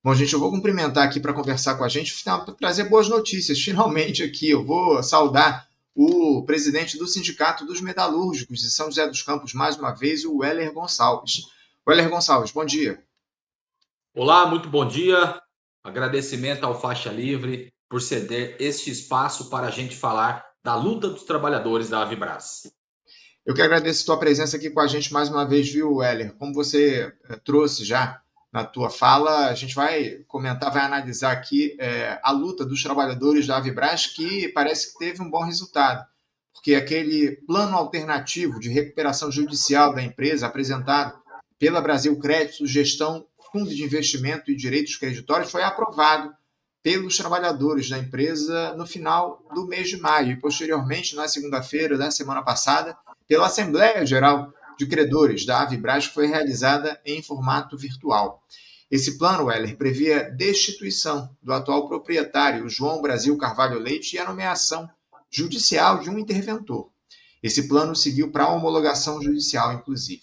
Bom, gente, eu vou cumprimentar aqui para conversar com a gente, para trazer boas notícias. Finalmente aqui eu vou saudar o presidente do Sindicato dos Metalúrgicos de São José dos Campos, mais uma vez, o Weller Gonçalves. Weller Gonçalves, bom dia. Olá, muito bom dia. Agradecimento ao Faixa Livre por ceder este espaço para a gente falar da luta dos trabalhadores da Avibras. Eu que agradeço a tua presença aqui com a gente mais uma vez, viu, Weller? Como você trouxe já na tua fala, a gente vai comentar, vai analisar aqui a luta dos trabalhadores da Avibras, que parece que teve um bom resultado, porque aquele plano alternativo de recuperação judicial da empresa apresentado pela Brasil Crédito, Gestão, Fundo de Investimento e Direitos Creditórios foi aprovado pelos trabalhadores da empresa no final do mês de maio e, posteriormente, na segunda-feira da semana passada, pela Assembleia Geral de Credores da Avibras, que foi realizada em formato virtual. Esse plano, Weller, previa a destituição do atual proprietário, João Brasil Carvalho Leite, e a nomeação judicial de um interventor. Esse plano seguiu para a homologação judicial, inclusive.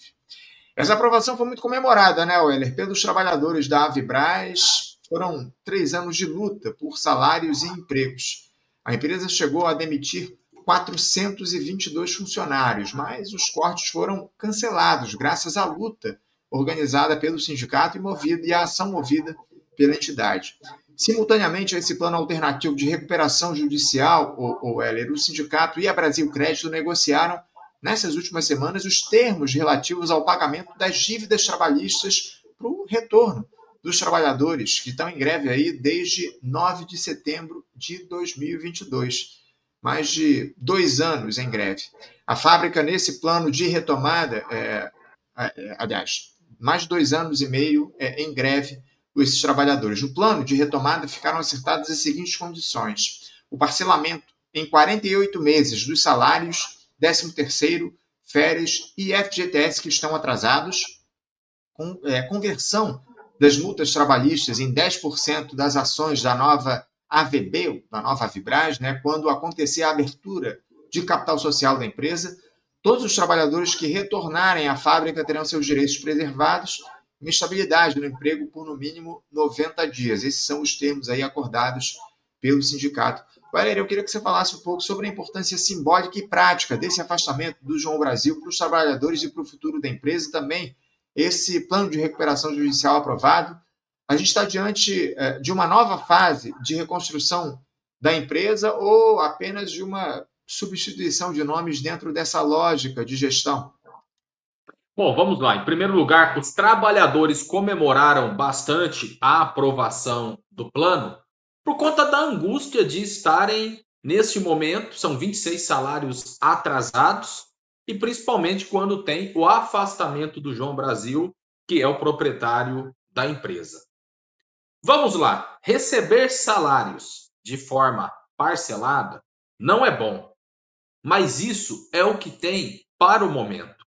Essa aprovação foi muito comemorada, né, Weller, pelos trabalhadores da Avibras. Foram 3 anos de luta por salários e empregos. A empresa chegou a demitir 422 funcionários, mas os cortes foram cancelados graças à luta organizada pelo sindicato e a ação movida pela entidade. Simultaneamente a esse plano alternativo de recuperação judicial, o Weller, o sindicato e a Brasil Crédito negociaram, nessas últimas semanas, os termos relativos ao pagamento das dívidas trabalhistas para o retorno dos trabalhadores que estão em greve aí desde 9 de setembro de 2022. Mais de 2 anos em greve. A fábrica, nesse plano de retomada, aliás, mais de 2 anos e meio em greve com esses trabalhadores. No plano de retomada ficaram acertadas as seguintes condições: o parcelamento em 48 meses dos salários, 13º, férias e FGTS que estão atrasados, conversão das multas trabalhistas em 10% das ações da nova AVB, da nova Avibras, né, quando acontecer a abertura de capital social da empresa. Todos os trabalhadores que retornarem à fábrica terão seus direitos preservados, uma estabilidade no emprego por no mínimo 90 dias. Esses são os termos aí acordados pelo sindicato. Valéria, eu queria que você falasse um pouco sobre a importância simbólica e prática desse afastamento do João Brasil para os trabalhadores e para o futuro da empresa, e também esse plano de recuperação judicial aprovado. A gente está diante de uma nova fase de reconstrução da empresa ou apenas de uma substituição de nomes dentro dessa lógica de gestão? Bom, vamos lá. Em primeiro lugar, os trabalhadores comemoraram bastante a aprovação do plano por conta da angústia de estarem, neste momento, são 26 salários atrasados, e principalmente quando tem o afastamento do João Brasil, que é o proprietário da empresa. Vamos lá. Receber salários de forma parcelada não é bom, mas isso é o que tem para o momento.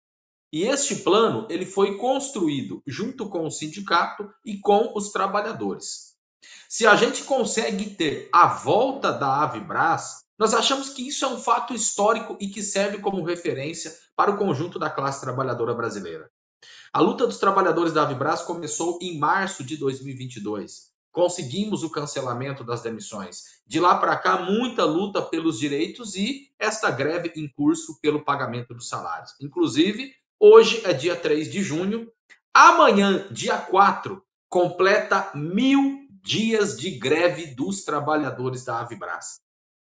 E este plano ele foi construído junto com o sindicato e com os trabalhadores. Se a gente consegue ter a volta da Avibras, nós achamos que isso é um fato histórico e que serve como referência para o conjunto da classe trabalhadora brasileira. A luta dos trabalhadores da Avibras começou em março de 2022. Conseguimos o cancelamento das demissões. De lá para cá, muita luta pelos direitos e esta greve em curso pelo pagamento dos salários. Inclusive, hoje é dia 3 de junho. Amanhã, dia 4, completa 1000 dias de greve dos trabalhadores da Avibras.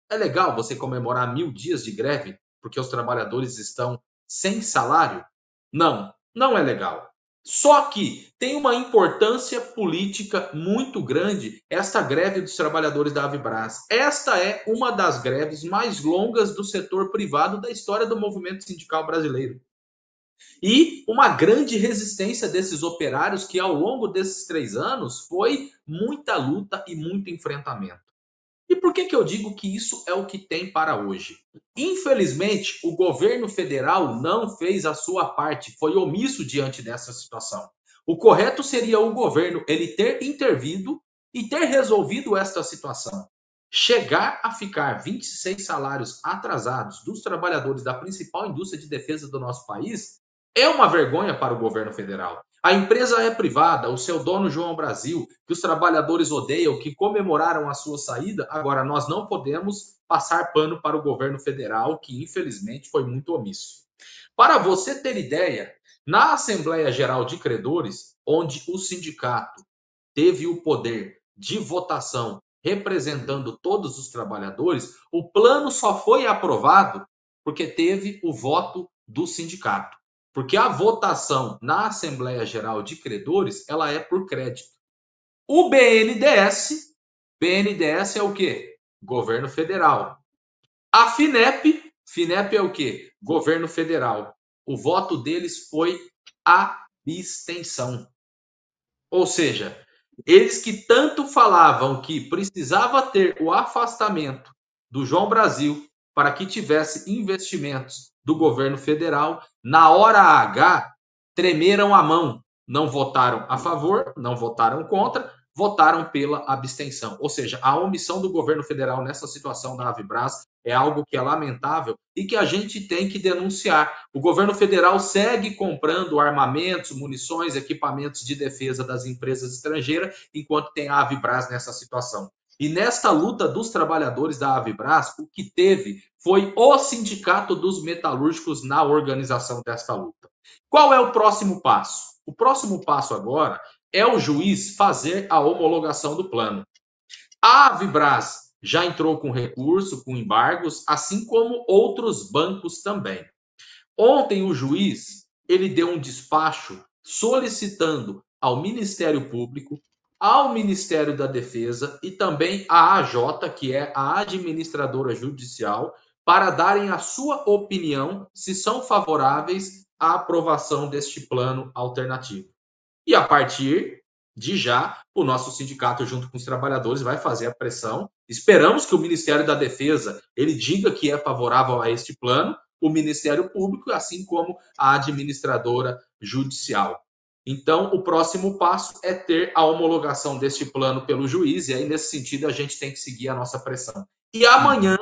É legal você comemorar 1000 dias de greve porque os trabalhadores estão sem salário? Não, não é legal. Só que tem uma importância política muito grande esta greve dos trabalhadores da Avibras. Esta é uma das greves mais longas do setor privado da história do movimento sindical brasileiro. E uma grande resistência desses operários que ao longo desses 3 anos foi muita luta e muito enfrentamento. E por que eu digo que isso é o que tem para hoje? Infelizmente, o governo federal não fez a sua parte, foi omisso diante dessa situação. O correto seria o governo ele ter intervido e ter resolvido esta situação. Chegar a ficar 26 salários atrasados dos trabalhadores da principal indústria de defesa do nosso país é uma vergonha para o governo federal. A empresa é privada, o seu dono João Brasil, que os trabalhadores odeiam, que comemoraram a sua saída. Agora, nós não podemos passar pano para o governo federal, que infelizmente foi muito omisso. Para você ter ideia, na Assembleia Geral de Credores, onde o sindicato teve o poder de votação representando todos os trabalhadores, o plano só foi aprovado porque teve o voto do sindicato. Porque a votação na Assembleia Geral de Credores, ela é por crédito. O BNDES é o quê? Governo Federal. A FINEP é o quê? Governo Federal. O voto deles foi abstenção. Ou seja, eles que tanto falavam que precisava ter o afastamento do João Brasil para que tivesse investimentos do governo federal, na hora H, tremeram a mão. Não votaram a favor, não votaram contra, votaram pela abstenção. Ou seja, a omissão do governo federal nessa situação da Avibras é algo que é lamentável e que a gente tem que denunciar. O governo federal segue comprando armamentos, munições, equipamentos de defesa das empresas estrangeiras, enquanto tem a Avibras nessa situação. E nesta luta dos trabalhadores da Avibras, o que teve foi o Sindicato dos Metalúrgicos na organização desta luta. Qual é o próximo passo? O próximo passo agora é o juiz fazer a homologação do plano. A Avibras já entrou com recurso, com embargos, assim como outros bancos também. Ontem o juiz, ele deu um despacho solicitando ao Ministério Público, ao Ministério da Defesa e também à AJ, que é a administradora judicial, para darem a sua opinião se são favoráveis à aprovação deste plano alternativo. E a partir de já, o nosso sindicato, junto com os trabalhadores, vai fazer a pressão. Esperamos que o Ministério da Defesa ele diga que é favorável a este plano, o Ministério Público, assim como a administradora judicial. Então, o próximo passo é ter a homologação deste plano pelo juiz, e aí, nesse sentido, a gente tem que seguir a nossa pressão. E amanhã,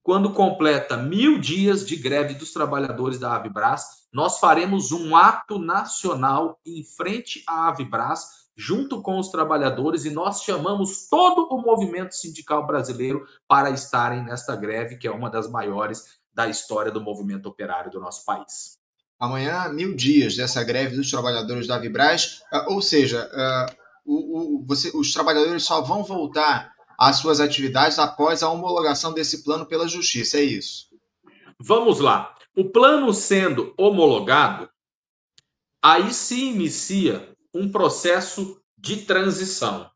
quando completa 1000 dias de greve dos trabalhadores da Avibras, nós faremos um ato nacional em frente à Avibras, junto com os trabalhadores, e nós chamamos todo o movimento sindical brasileiro para estarem nesta greve, que é uma das maiores da história do movimento operário do nosso país. Amanhã, 1000 dias dessa greve dos trabalhadores da Avibras, ou seja, os trabalhadores só vão voltar às suas atividades após a homologação desse plano pela Justiça, é isso? Vamos lá. O plano sendo homologado, aí se inicia um processo de transição.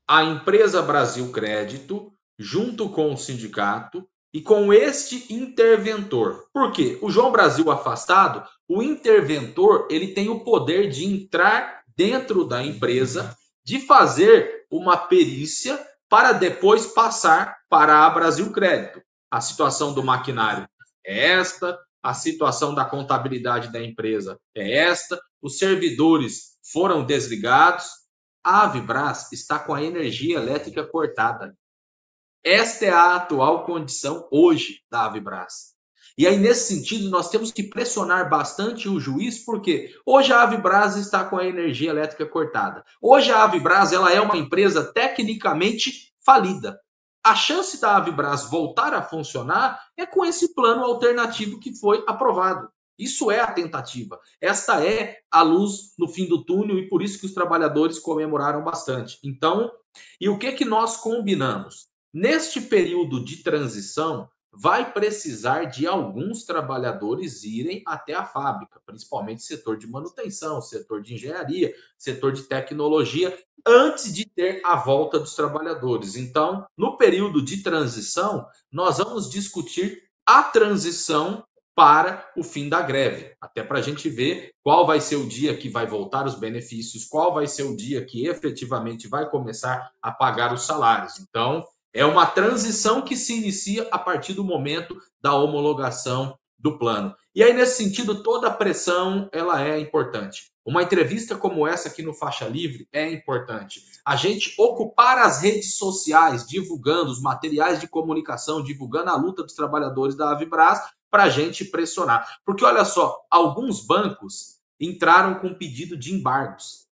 A empresa Brasil Crédito, junto com o sindicato e com este interventor. Por quê? O João Brasil afastado, o interventor, ele tem o poder de entrar dentro da empresa, de fazer uma perícia para depois passar para a Brasil Crédito. A situação do maquinário é esta, a situação da contabilidade da empresa é esta, os servidores foram desligados, a Avibras está com a energia elétrica cortada. Esta é a atual condição hoje da Avibras. E aí, nesse sentido, nós temos que pressionar bastante o juiz, porque hoje a Avibras está com a energia elétrica cortada. Hoje a Avibras ela é uma empresa tecnicamente falida. A chance da Avibras voltar a funcionar é com esse plano alternativo que foi aprovado. Isso é a tentativa. Esta é a luz no fim do túnel e por isso que os trabalhadores comemoraram bastante. Então, e o que nós combinamos? Neste período de transição, vai precisar de alguns trabalhadores irem até a fábrica, principalmente setor de manutenção, setor de engenharia, setor de tecnologia, antes de ter a volta dos trabalhadores. Então, no período de transição, nós vamos discutir a transição para o fim da greve, até para a gente ver qual vai ser o dia que vai voltar os benefícios, qual vai ser o dia que efetivamente vai começar a pagar os salários. Então, é uma transição que se inicia a partir do momento da homologação do plano. E aí, nesse sentido, toda a pressão ela é importante. Uma entrevista como essa aqui no Faixa Livre é importante. A gente ocupar as redes sociais, divulgando os materiais de comunicação, divulgando a luta dos trabalhadores da Avibras, para a gente pressionar. Porque, olha só, alguns bancos entraram com pedido de embargos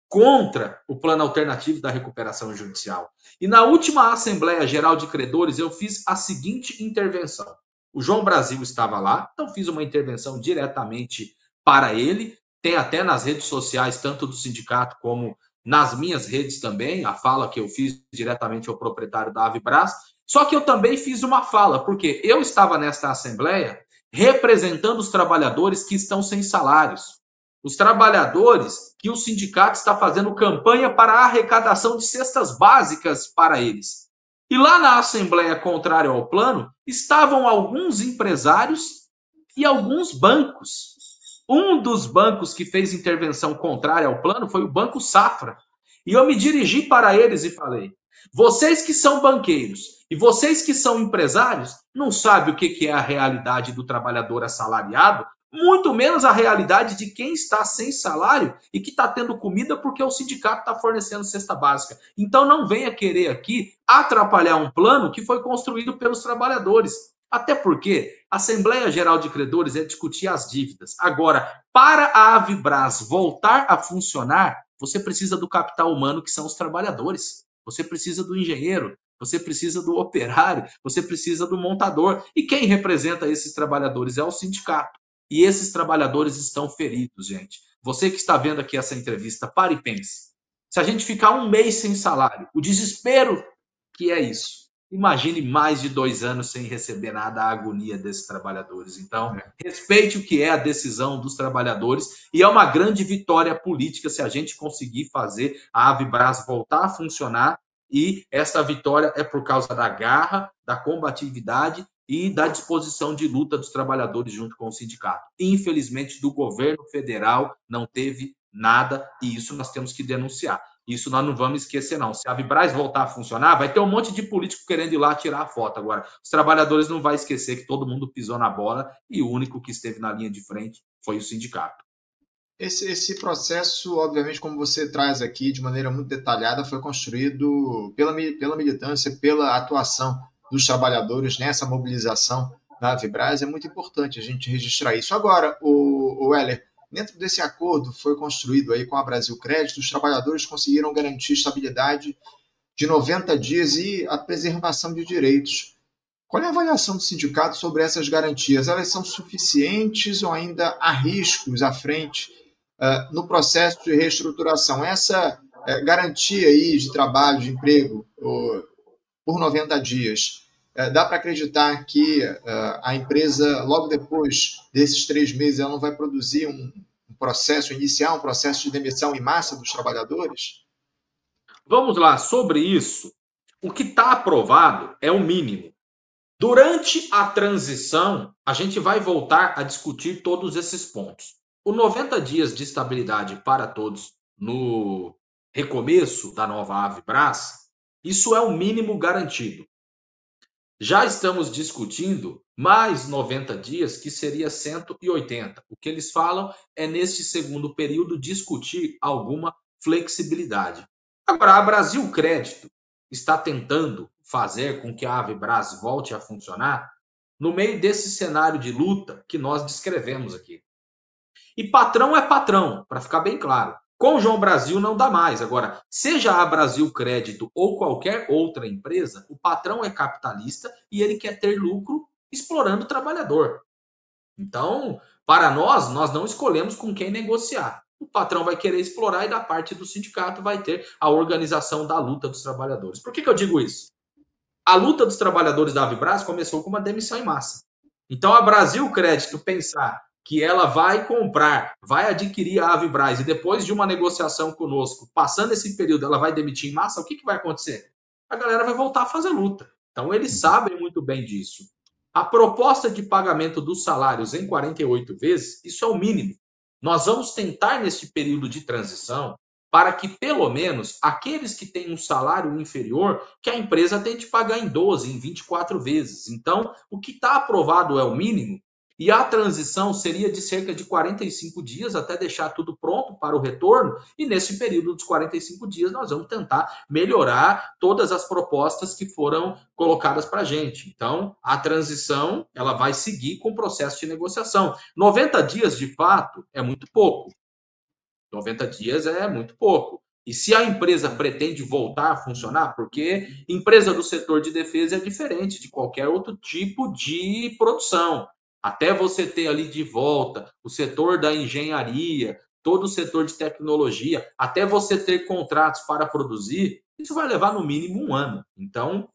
contra o plano alternativo da recuperação judicial. E na última Assembleia Geral de Credores, eu fiz a seguinte intervenção. O João Brasil estava lá, então fiz uma intervenção diretamente para ele. Tem até nas redes sociais, tanto do sindicato como nas minhas redes também, a fala que eu fiz diretamente ao proprietário da Avibras. Só que eu também fiz uma fala, porque eu estava nesta Assembleia representando os trabalhadores que estão sem salários. Os trabalhadores que o sindicato está fazendo campanha para a arrecadação de cestas básicas para eles. E lá na Assembleia contrária ao plano, estavam alguns empresários e alguns bancos. Um dos bancos que fez intervenção contrária ao plano foi o Banco Safra. E eu me dirigi para eles e falei: vocês que são banqueiros e vocês que são empresários não sabem o que é a realidade do trabalhador assalariado, muito menos a realidade de quem está sem salário e que está tendo comida porque o sindicato está fornecendo cesta básica. Então não venha querer aqui atrapalhar um plano que foi construído pelos trabalhadores. Até porque a Assembleia Geral de Credores é discutir as dívidas. Agora, para a Avibras voltar a funcionar, você precisa do capital humano, que são os trabalhadores. Você precisa do engenheiro, você precisa do operário, você precisa do montador. E quem representa esses trabalhadores é o sindicato. E esses trabalhadores estão feridos, gente. Você que está vendo aqui essa entrevista, pare e pense. Se a gente ficar um mês sem salário, o desespero que é isso. Imagine mais de 2 anos sem receber nada, a agonia desses trabalhadores. Então, respeite o que é a decisão dos trabalhadores e é uma grande vitória política se a gente conseguir fazer a Avibras voltar a funcionar, e essa vitória é por causa da garra, da combatividade e da disposição de luta dos trabalhadores junto com o sindicato. Infelizmente, do governo federal não teve nada, e isso nós temos que denunciar. Isso nós não vamos esquecer, não. Se a Avibras voltar a funcionar, vai ter um monte de político querendo ir lá tirar a foto. Agora, os trabalhadores não vão esquecer que todo mundo pisou na bola e o único que esteve na linha de frente foi o sindicato. Esse processo, obviamente, como você traz aqui de maneira muito detalhada, foi construído pela militância, pela atuação dos trabalhadores nessa mobilização da Avibras. É muito importante a gente registrar isso. Agora, o Heller, dentro desse acordo foi construído aí com a Brasil Crédito, os trabalhadores conseguiram garantir estabilidade de 90 dias e a preservação de direitos. Qual é a avaliação do sindicato sobre essas garantias? Elas são suficientes ou ainda há riscos à frente no processo de reestruturação? Essa garantia aí de trabalho, de emprego por 90 dias, dá para acreditar que a empresa, logo depois desses 3 meses, ela não vai produzir iniciar um processo de demissão em massa dos trabalhadores? Vamos lá, sobre isso, o que está aprovado é o mínimo. Durante a transição, a gente vai voltar a discutir todos esses pontos. O 90 dias de estabilidade para todos no recomeço da nova Avibras, isso é o mínimo garantido. Já estamos discutindo mais 90 dias, que seria 180. O que eles falam é, neste segundo período, discutir alguma flexibilidade. Agora, a Brasil Crédito está tentando fazer com que a Avibras volte a funcionar no meio desse cenário de luta que nós descrevemos aqui. E patrão é patrão, para ficar bem claro. Com o João Brasil não dá mais. Agora, seja a Brasil Crédito ou qualquer outra empresa, o patrão é capitalista e ele quer ter lucro explorando o trabalhador. Então, para nós não escolhemos com quem negociar. O patrão vai querer explorar e da parte do sindicato vai ter a organização da luta dos trabalhadores. Por que eu digo isso? A luta dos trabalhadores da Avibras começou com uma demissão em massa. Então, a Brasil Crédito pensar que ela vai comprar, vai adquirir a Avibras e depois de uma negociação conosco, passando esse período, ela vai demitir em massa, o que vai acontecer? A galera vai voltar a fazer luta. Então, eles sabem muito bem disso. A proposta de pagamento dos salários em 48 vezes, isso é o mínimo. Nós vamos tentar, nesse período de transição, para que, pelo menos, aqueles que têm um salário inferior, que a empresa tente pagar em 12, em 24 vezes. Então, o que está aprovado é o mínimo, e a transição seria de cerca de 45 dias até deixar tudo pronto para o retorno, e nesse período dos 45 dias nós vamos tentar melhorar todas as propostas que foram colocadas para a gente. Então, a transição ela vai seguir com o processo de negociação. 90 dias, de fato, é muito pouco. 90 dias é muito pouco. E se a empresa pretende voltar a funcionar, porque empresa do setor de defesa é diferente de qualquer outro tipo de produção. Até você ter ali de volta o setor da engenharia, todo o setor de tecnologia, até você ter contratos para produzir, isso vai levar no mínimo um ano. Então,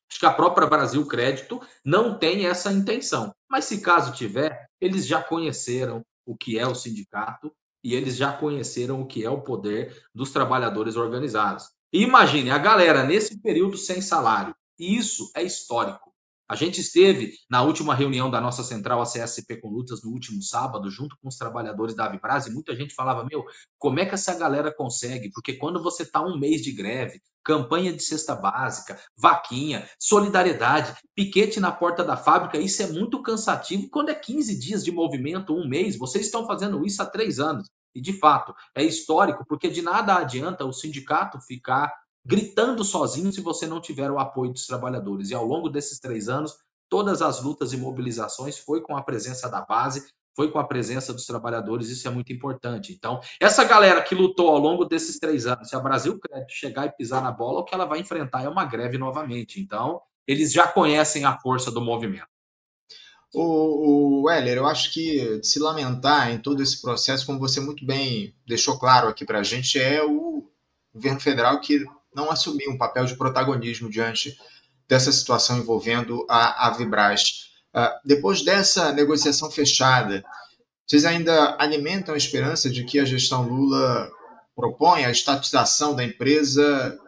acho que a própria Brasil Crédito não tem essa intenção. Mas se caso tiver, eles já conheceram o que é o sindicato e eles já conheceram o que é o poder dos trabalhadores organizados. E imagine a galera nesse período sem salário. E isso é histórico. A gente esteve na última reunião da nossa central ACSP com Lutas no último sábado, junto com os trabalhadores da Avibras, e muita gente falava: meu, como é que essa galera consegue? Porque quando você está um mês de greve, campanha de cesta básica, vaquinha, solidariedade, piquete na porta da fábrica, isso é muito cansativo. Quando é 15 dias de movimento, um mês, vocês estão fazendo isso há 3 anos. E, de fato, é histórico, porque de nada adianta o sindicato ficar gritando sozinho se você não tiver o apoio dos trabalhadores. E ao longo desses 3 anos, todas as lutas e mobilizações foi com a presença da base, foi com a presença dos trabalhadores, isso é muito importante. Então, essa galera que lutou ao longo desses 3 anos, se a Brasil Crédito chegar e pisar na bola, o que ela vai enfrentar é uma greve novamente. Então, eles já conhecem a força do movimento. O Weller, eu acho que de se lamentar em todo esse processo, como você muito bem deixou claro aqui para a gente, é o governo federal que não assumiu um papel de protagonismo diante dessa situação envolvendo a Vibraz. Depois dessa negociação fechada, vocês ainda alimentam a esperança de que a gestão Lula propõe a estatização da empresa,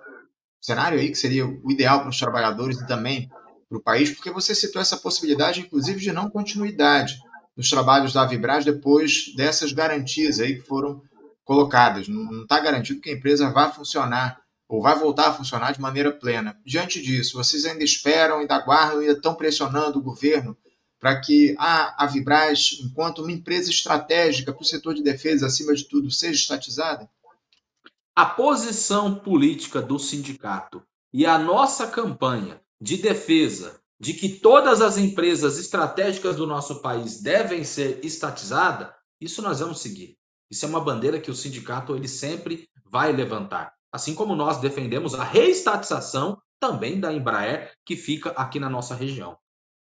cenário aí que seria o ideal para os trabalhadores e também para o país, porque você citou essa possibilidade, inclusive, de não continuidade nos trabalhos da Vibraz depois dessas garantias aí que foram colocadas. Não está garantido que a empresa vá funcionar ou vai voltar a funcionar de maneira plena. Diante disso, vocês ainda esperam, ainda aguardam, ainda estão pressionando o governo para que a Vibraz, enquanto uma empresa estratégica para o setor de defesa, acima de tudo, seja estatizada? A posição política do sindicato e a nossa campanha de defesa de que todas as empresas estratégicas do nosso país devem ser estatizadas, isso nós vamos seguir. Isso é uma bandeira que o sindicato ele sempre vai levantar. Assim como nós defendemos a reestatização também da Embraer, que fica aqui na nossa região.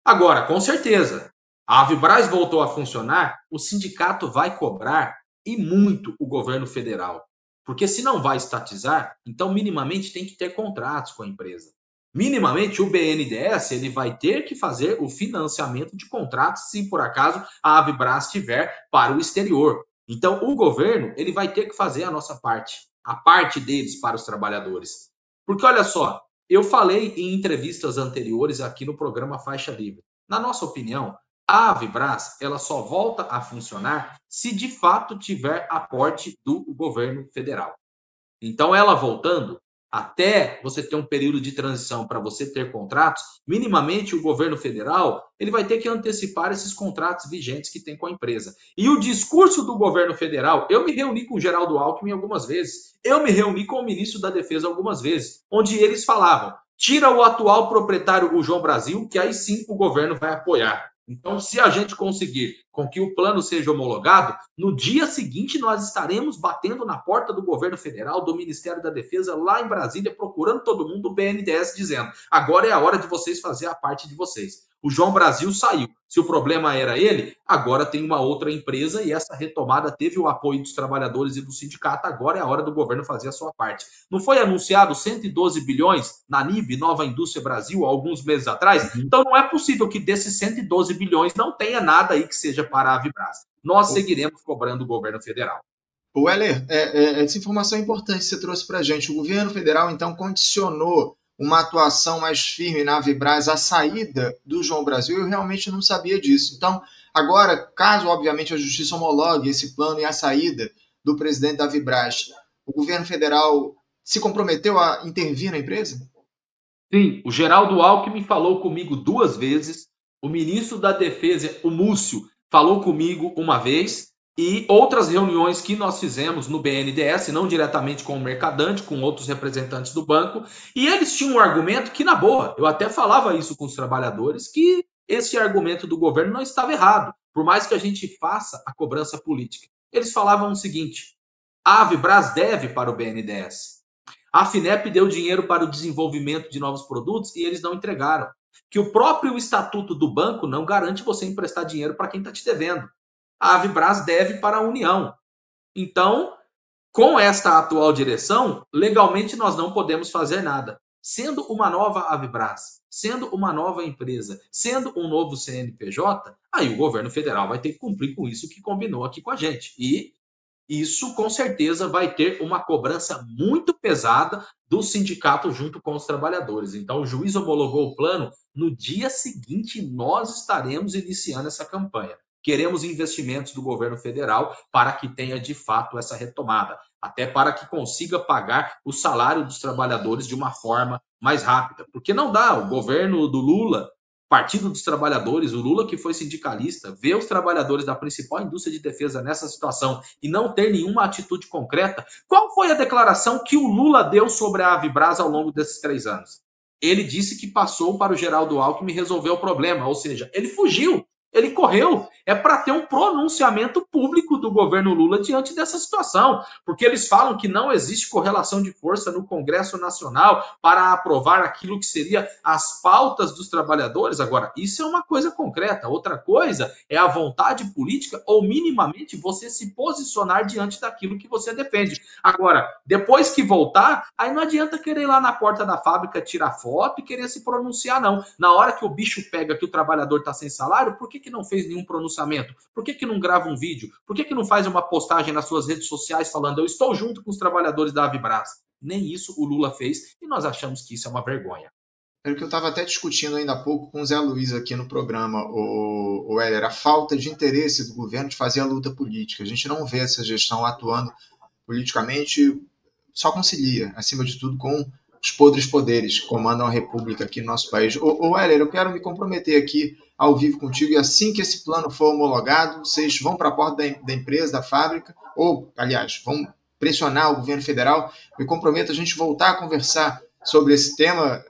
Agora, com certeza, a Avibraz voltou a funcionar, o sindicato vai cobrar e muito o governo federal. Porque se não vai estatizar, então minimamente tem que ter contratos com a empresa. Minimamente o BNDES ele vai ter que fazer o financiamento de contratos se por acaso a Avibraz estiver para o exterior. Então o governo ele vai ter que fazer a nossa parte, a parte deles para os trabalhadores. Porque olha só, eu falei em entrevistas anteriores aqui no programa Faixa Livre. Na nossa opinião, a Avibraz ela só volta a funcionar se de fato tiver aporte do governo federal. Então, ela voltando, até você ter um período de transição para você ter contratos, minimamente o governo federal ele vai ter que antecipar esses contratos vigentes que tem com a empresa. E o discurso do governo federal, eu me reuni com o Geraldo Alckmin algumas vezes, eu me reuni com o ministro da Defesa algumas vezes, onde eles falavam: tira o atual proprietário, o João Brasil, que aí sim o governo vai apoiar. Então, se a gente conseguir com que o plano seja homologado, no dia seguinte nós estaremos batendo na porta do governo federal, do Ministério da Defesa, lá em Brasília, procurando todo mundo, do BNDES, dizendo: agora é a hora de vocês fazer a parte de vocês. O João Brasil saiu. Se o problema era ele, agora tem uma outra empresa e essa retomada teve o apoio dos trabalhadores e do sindicato. Agora é a hora do governo fazer a sua parte. Não foi anunciado 112 bilhões na NIB, Nova Indústria Brasil, há alguns meses atrás? Então não é possível que desses 112 bilhões não tenha nada aí que seja para a Avibraz. Nós seguiremos cobrando o governo federal. O Weller, essa informação é importante que você trouxe para a gente. O governo federal, então, condicionou uma atuação mais firme na Avibraz à saída do João Brasil. Eu realmente não sabia disso. Então, agora, caso, obviamente, a Justiça homologue esse plano e a saída do presidente da Avibraz, o governo federal se comprometeu a intervir na empresa? Sim, o Geraldo Alckmin falou comigo 2 vezes, o ministro da Defesa, o Múcio, falou comigo uma vez, e outras reuniões que nós fizemos no BNDES, não diretamente com o mercadante, com outros representantes do banco, e eles tinham um argumento que, na boa, eu até falava isso com os trabalhadores, que esse argumento do governo não estava errado, por mais que a gente faça a cobrança política. Eles falavam o seguinte: A Avibraz deve para o BNDES. A Finep deu dinheiro para o desenvolvimento de novos produtos e eles não entregaram. Que o próprio estatuto do banco não garante você emprestar dinheiro para quem está te devendo. A Avibraz deve para a União. Então, com esta atual direção, legalmente nós não podemos fazer nada. Sendo uma nova Avibraz, sendo uma nova empresa, sendo um novo CNPJ, aí o governo federal vai ter que cumprir com isso que combinou aqui com a gente. E isso, com certeza, vai ter uma cobrança muito pesada do sindicato junto com os trabalhadores. Então, o juiz homologou o plano, no dia seguinte nós estaremos iniciando essa campanha. Queremos investimentos do governo federal para que tenha, de fato, essa retomada, até para que consiga pagar o salário dos trabalhadores de uma forma mais rápida. Porque não dá, o governo do Lula, Partido dos Trabalhadores, o Lula que foi sindicalista, vê os trabalhadores da principal indústria de defesa nessa situação e não ter nenhuma atitude concreta. Qual foi a declaração que o Lula deu sobre a Avibraz ao longo desses 3 anos? Ele disse que passou para o Geraldo Alckmin resolver o problema, ou seja, ele fugiu, ele correu. É para ter um pronunciamento público do governo Lula diante dessa situação, porque eles falam que não existe correlação de força no Congresso Nacional para aprovar aquilo que seria as pautas dos trabalhadores. Agora, isso é uma coisa concreta. Outra coisa é a vontade política ou minimamente você se posicionar diante daquilo que você defende. Agora, depois que voltar, aí não adianta querer ir lá na porta da fábrica tirar foto e querer se pronunciar, não. Na hora que o bicho pega que o trabalhador está sem salário, por que não fez nenhum pronunciamento? Por que não grava um vídeo? Por que não faz uma postagem nas suas redes sociais falando eu estou junto com os trabalhadores da Avibraz? Nem isso o Lula fez e nós achamos que isso é uma vergonha. É o que eu estava até discutindo ainda há pouco com o Zé Luiz aqui no programa, o Heller, a falta de interesse do governo de fazer a luta política. A gente não vê essa gestão atuando politicamente, só concilia, acima de tudo, com os podres poderes que comandam a república aqui no nosso país. Heller, eu quero me comprometer aqui ao vivo contigo e assim que esse plano for homologado, vocês vão para a porta da empresa, da fábrica, ou, aliás, vão pressionar o governo federal. Me comprometo a gente voltar a conversar sobre esse tema.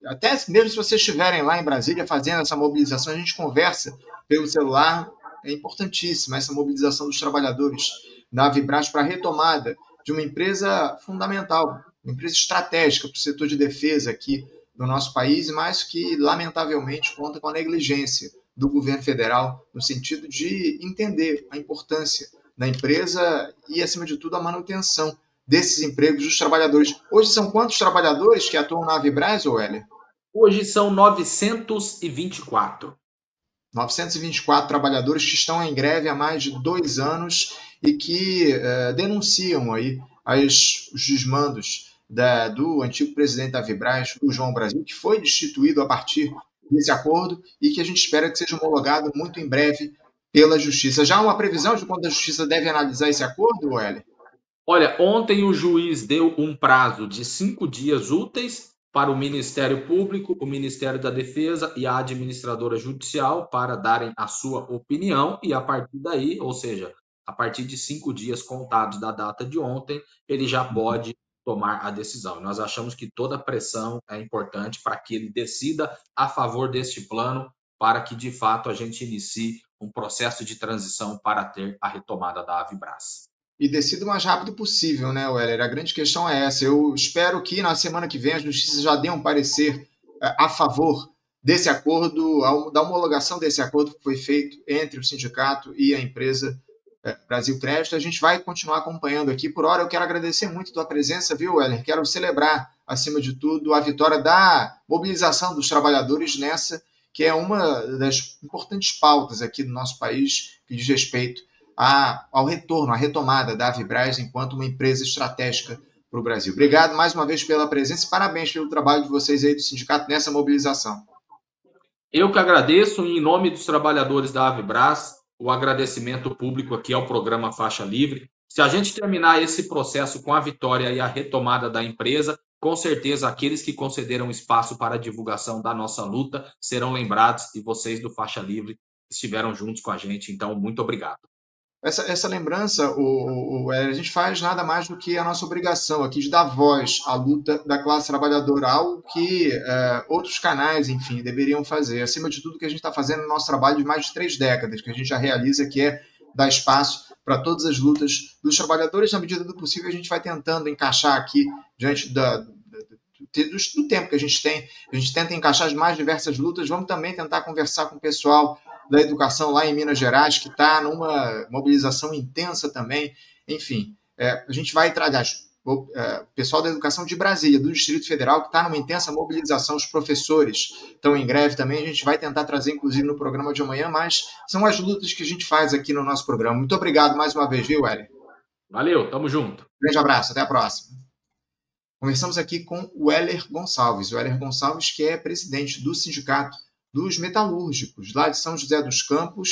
Até mesmo se vocês estiverem lá em Brasília fazendo essa mobilização, a gente conversa pelo celular. É importantíssima essa mobilização dos trabalhadores da Avibraz para a retomada de uma empresa fundamental, uma empresa estratégica para o setor de defesa aqui do nosso país, mas que, lamentavelmente, conta com a negligência do governo federal no sentido de entender a importância da empresa e, acima de tudo, a manutenção desses empregos dos trabalhadores. Hoje são quantos trabalhadores que atuam na Avibraz, Heller? Hoje são 924. 924 trabalhadores que estão em greve há mais de 2 anos e que denunciam aí os desmandos do antigo presidente da Avibraz, o João Brasil, que foi destituído a partir desse acordo e que a gente espera que seja homologado muito em breve pela Justiça. Já há uma previsão de quando a Justiça deve analisar esse acordo, Heller? Olha, ontem o juiz deu um prazo de 5 dias úteis para o Ministério Público, o Ministério da Defesa e a administradora judicial para darem a sua opinião e a partir daí, ou seja, a partir de 5 dias contados da data de ontem, ele já pode tomar a decisão. Nós achamos que toda pressão é importante para que ele decida a favor deste plano para que, de fato, a gente inicie um processo de transição para ter a retomada da Avibraz. E decida o mais rápido possível, né, Heller? A grande questão é essa. Eu espero que na semana que vem a Justiça já dê um parecer a favor desse acordo, da homologação desse acordo que foi feito entre o sindicato e a empresa Brasil Crédito. A gente vai continuar acompanhando aqui. Por hora, eu quero agradecer muito a tua presença, viu, Heller? Quero celebrar, acima de tudo, a vitória da mobilização dos trabalhadores nessa, que é uma das importantes pautas aqui do nosso país, que diz respeito ao retorno, à retomada da Avibraz enquanto uma empresa estratégica para o Brasil. Obrigado mais uma vez pela presença e parabéns pelo trabalho de vocês aí do sindicato nessa mobilização. Eu que agradeço, em nome dos trabalhadores da Avibraz, o agradecimento público aqui ao programa Faixa Livre. Se a gente terminar esse processo com a vitória e a retomada da empresa, com certeza aqueles que concederam espaço para a divulgação da nossa luta serão lembrados e vocês do Faixa Livre estiveram juntos com a gente. Então, muito obrigado. Essa lembrança, a gente faz nada mais do que a nossa obrigação aqui de dar voz à luta da classe trabalhadora, algo que outros canais, enfim, deveriam fazer. Acima de tudo, o que a gente está fazendo no nosso trabalho de mais de 3 décadas, que a gente já realiza, que é dar espaço para todas as lutas dos trabalhadores. Na medida do possível, a gente vai tentando encaixar aqui, diante do tempo que a gente tem, a gente tenta encaixar as mais diversas lutas. Vamos também tentar conversar com o pessoal da educação lá em Minas Gerais, que está numa mobilização intensa também. Enfim, a gente vai trazer o pessoal da educação de Brasília, do Distrito Federal, que está numa intensa mobilização, os professores estão em greve também, a gente vai tentar trazer, inclusive, no programa de amanhã, mas são as lutas que a gente faz aqui no nosso programa. Muito obrigado mais uma vez, viu, Heller? Valeu, tamo junto. Grande abraço, até a próxima. Conversamos aqui com o Heller Gonçalves. O Heller Gonçalves, que é presidente do Sindicato dos Metalúrgicos, lá de São José dos Campos,